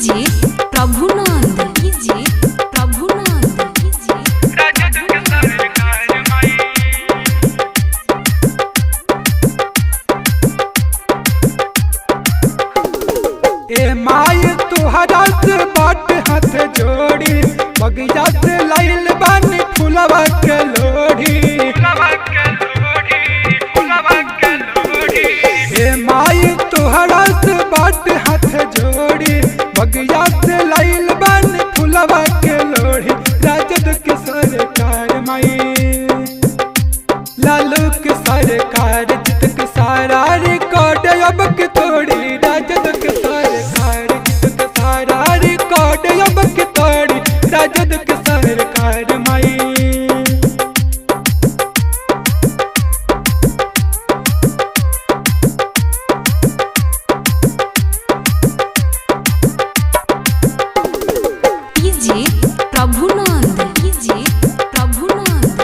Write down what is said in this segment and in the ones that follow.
DJ Prabhunand DJ Prabhunand DJ Rajad के सरकार माई ए माई तुहरा से बाट हाथ जोड़ी बगिया से लाइल बानी फुलवा के लोढ़ी ए माई तुहरा से बाट हाथ जोड़ी बगिया से लाइल बानी फुलवा के लोढ़ी राजद के सरकार माई लालू के सरकार जित के सारा रिकॉर्ड अब के तोड़ी राजद के सरकार जित के सारा रिकॉर्ड अब के तोड़ी राजद के सरकार माई डीजे प्रभुनंद डीजे प्रभुनंद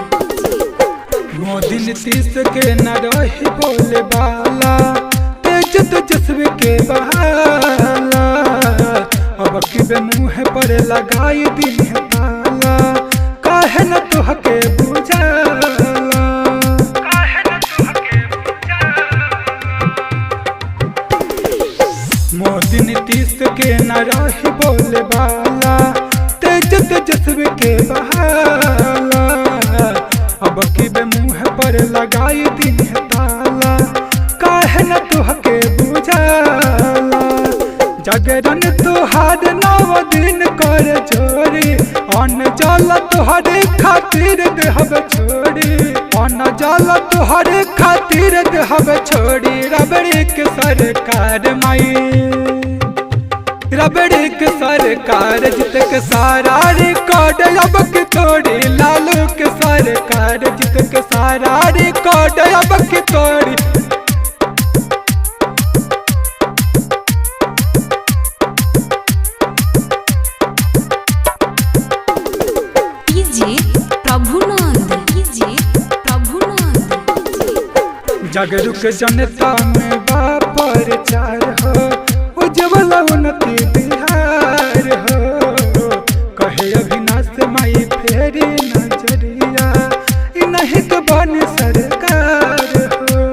मोदी नीतीश के न रही बोले बाला तेज तेजस्वी के बहाला अब की मुँह पर लगाई दी है ताला काहे न तुहके बुझाला मोदी नीतीश के न रही बोले बाला तेज तेजस्वी के बहाला अब की मुँह पर लगाई दी है ताला काहे न तुहके बुझाला जागरण तुहार 9 दिन कर छोड़ी अन जल तुहरे खातिर देहब छोड़ी अन जल तुहरे खातिर देहब छोड़ी रबड़ी के सरकार माई रबड़ी के सरकार जित के सारा रिकॉर्ड अब के तोड़ी लालू के सरकार जित के सारा रिकॉर्ड अब के तोड़ी डीजे प्रभुनंद डीजे प्रभुनंद जागरूक जनता में बापर चार हो उज्जवल उन्नति बिहार हो कहे अविनाश माई फेरी नजरिया इ नहीं के बन सरकार हो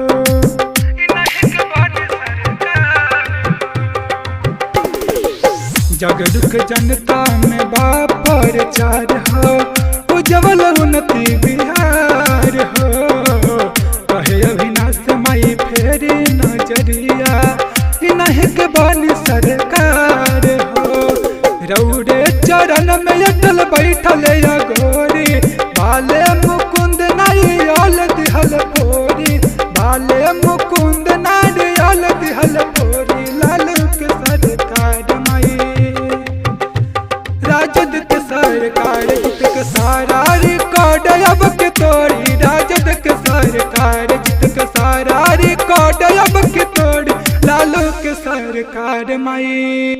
जागरूक जनता में बापर चार हो उज्जवल उन्नति बिहार हो कहे अविनाश माई फेरी नजरिया इ नहीं के बन सरकार हो रौड़े चरण में अटल बैठल या गोरी बाले मुकुंद नारियल दिहल फोरी बाले मुकुंद नारियल दिहल फोरी लालू के सरकार माई राजद के सरकार जित के सारा रिकॉर्ड अब के तोड़ी राजद के सरकार जित के सारा रिकॉर्ड अब के तोड़ी लालू के सरकार माई।